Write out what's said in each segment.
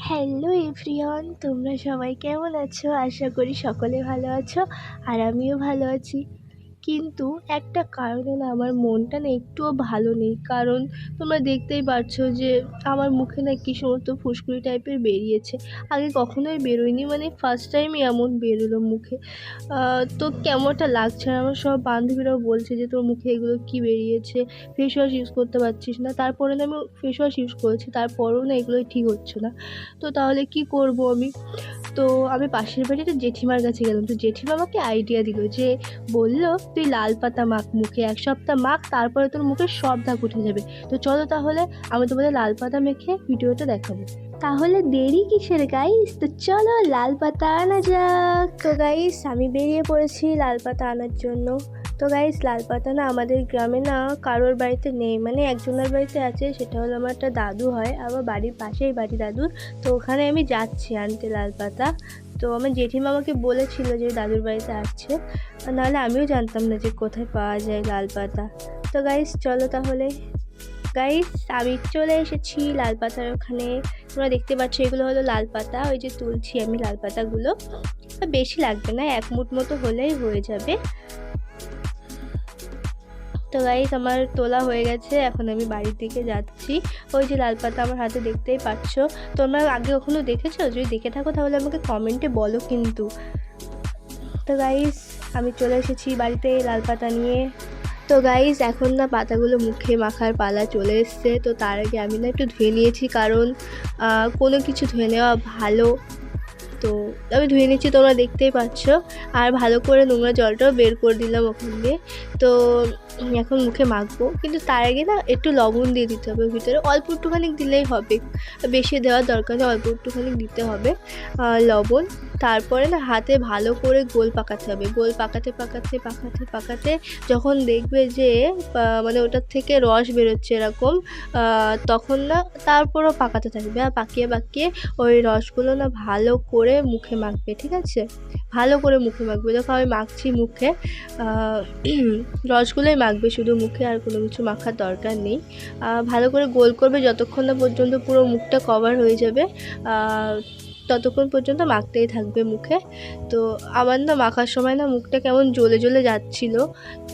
Hello everyone, তোমরা সবাই কেমন আছো? আশা করি সকলে ভালো আছো আর আমিও ভালো আছি। কিন্তু একটা কারণে না আমার মনটা না একটুও ভালো নেই। কারণ তোমরা দেখতেই পারছো যে আমার মুখে না কী সমস্ত ফুসকুড়ি টাইপের বেরিয়েছে। আগে কখনোই বেরোয়নি, মানে ফার্স্ট টাইমই এমন বেরোলো মুখে। তো কেমন একটা লাগছে। আর আমার সব বান্ধবীরাও বলছে যে তোর মুখে এগুলো কী বেরিয়েছে, ফেস ওয়াশ ইউজ করতে পারছিস না। তারপরে না আমি ফেস ওয়াশ ইউজ করেছি, তারপরেও না এগুলোই ঠিক হচ্ছে না। তো তাহলে কি করব আমি? তো আমি পাশের বাড়ির একটা জেঠিমার কাছে গেলাম। তো জেঠিমা আমাকে আইডিয়া দিল, যে বলল, "তুই লাল পাতা মাখ মুখে, ১ সপ্তাহ মাখ, তারপরে তোর মুখের সব দাগ উঠে যাবে।" তো চলো তাহলে আমি তোমাদের লাল পাতা মেখে ভিডিওটা দেখাবো। তাহলে দেরি কিসের গাইস? তো চলো লাল পাতা আনা যাক। তো গাইস আমি বেরিয়ে পড়েছি লাল পাতা আনার জন্য। তো গাইস লাল পাতা না আমাদের গ্রামে না কারোর বাড়িতে নেই, মানে একজনের বাড়িতে আছে, সেটা হলো আমার একটা দাদু হয়, আমার বাড়ির পাশেই বাড়ি দাদুর। তো ওখানে আমি যাচ্ছি আনতে লাল পাতা। তো আমার জেঠিমা আমাকে বলেছিল যে দাদুর বাড়িতে আসছে, নাহলে আমিও জানতাম না যে কোথায় পাওয়া যায় লাল পাতা। তো গাইস চলো তাহলে। গাইস আমি চলে এসেছি লাল পাতার ওখানে। তোমরা দেখতে পাচ্ছ এগুলো হলো লাল পাতা, ওই যে তুলছি আমি লাল পাতাগুলো। বেশি লাগবে না, 1 মুঠ মতো হলেই হয়ে যাবে। তো গাইস আমার তোলা হয়ে গেছে, এখন আমি বাড়ির দিকে যাচ্ছি। ওই যে লাল পাতা আমার হাতে দেখতেই পাচ্ছ। তোমরা আগে কখনো দেখেছো? যদি দেখে থাকো তাহলে আমাকে কমেন্টে বলো কিন্তু। তো গাইস আমি চলে এসেছি বাড়িতে লাল পাতা নিয়ে। তো গাইস এখন না পাতাগুলো মুখে মাখার পালা চলে এসছে। তো তার আগে আমি না একটু ধুয়ে নিয়েছি, কারণ কোনো কিছু ধুয়ে নেওয়া ভালো। তো আমি ধুয়ে নিচ্ছি, তোমরা দেখতেই পাচ্ছ। আর ভালো করে নোংরা জলটাও বের করে দিলাম ওখান দিয়ে। তো এখন মুখে মাখবো, কিন্তু তার আগে না একটু লবণ দিয়ে দিতে হবে ভিতরে, অল্প একটুখানি দিলেই হবে, বেশি দেওয়ার দরকার নেই, অল্প একটুখানি দিতে হবে লবণ। তারপরে না হাতে ভালো করে গোল পাকাতে হবে, গোল পাকাতে পাকাতে পাকাতে পাকাতে যখন দেখবে যে মানে ওটার থেকে রস বেরোচ্ছে এরকম, তখন না তারপরও পাকাতে থাকবে, আর পাকিয়ে পাকিয়ে ওই রসগুলো না ভালো করে মুখে মাখবে, ঠিক আছে? ভালো করে মুখে মাখবে। দেখো আমি মাখছি মুখে, রসগুলোই মাখবে শুধু মুখে, আর কোনো কিছু মাখার দরকার নেই। ভালো করে গোল করবে যতক্ষণ না পর্যন্ত পুরো মুখটা কভার হয়ে যাবে, ততক্ষণ পর্যন্ত মাখতেই থাকবে মুখে। তো আমার না মাখার সময় না মুখটা কেমন জ্বলে জ্বলে যাচ্ছিল।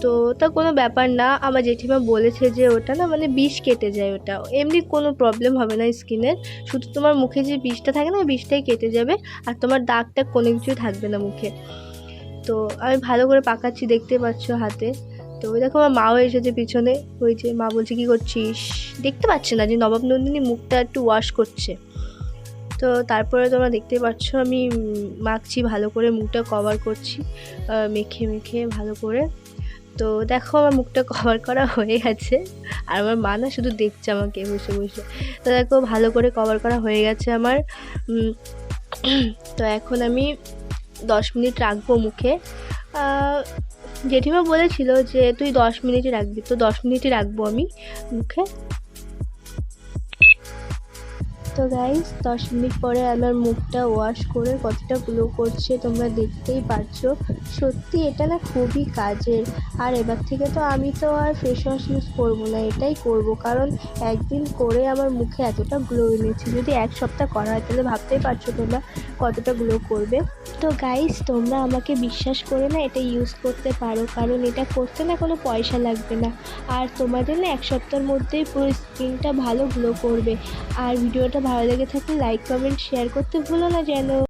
তো তা কোনো ব্যাপার না, আমার জেঠিমা বলেছে যে ওটা না মানে বিষ কেটে যায়, ওটা এমনি কোনো প্রবলেম হবে না স্কিনের, শুধু তোমার মুখে যে বিষটা থাকে না, বিষটাই কেটে যাবে, আর তোমার দাগ টাগ কোনো কিছুই থাকবে না মুখে। তো আমি ভালো করে পাকাচ্ছি, দেখতে পাচ্ছ হাতে। তো ওই দেখো আমার মাও এসেছে পিছনে, ওই যে মা বলছে কী করছিস, দেখতে পাচ্ছে না যে নবাব নন্দিনী মুখটা একটু ওয়াশ করছে। তো তারপরে তোমরা দেখতে পাচ্ছ আমি মাখছি ভালো করে, মুখটা কভার করছি মেখে মেখে ভালো করে। তো দেখো আমার মুখটা কভার করা হয়ে গেছে, আর আমার মা না শুধু দেখছে আমাকে বসে বসে। তো দেখো ভালো করে কভার করা হয়ে গেছে আমার। তো এখন আমি 10 মিনিট রাখবো মুখে। জেঠিমা বলেছিল যে তুই 10 মিনিটই রাখবি, তো 10 মিনিটই রাখবো আমি মুখে। তো গাইস 10 মিনিট পরে আমার মুখটা ওয়াশ করে কতটা গ্লো করছে তোমরা দেখতেই পারছো। সত্যি এটা না খুবই কাজের। আর এবার থেকে তো আমি তো আর ফেস ওয়াশ ইউজ করবো না, এটাই করব, কারণ একদিন করে আমার মুখে এতটা গ্লো এনেছে। যদি 1 সপ্তাহ করা হয় তাহলে ভাবতেই পারছো তোমরা কতটা গ্লো করবে। তো গাইস তোমরা আমাকে বিশ্বাস করে না এটা ইউজ করতে পারো, কারণ এটা করতে না কোনো পয়সা লাগবে না, আর তোমাদের না 1 সপ্তাহের মধ্যেই পুরো স্কিনটা ভালো গ্লো করবে। আর ভিডিওটা ভালো লেগে থাকলে লাইক কমেন্ট শেয়ার করতে ভুলো না যেন।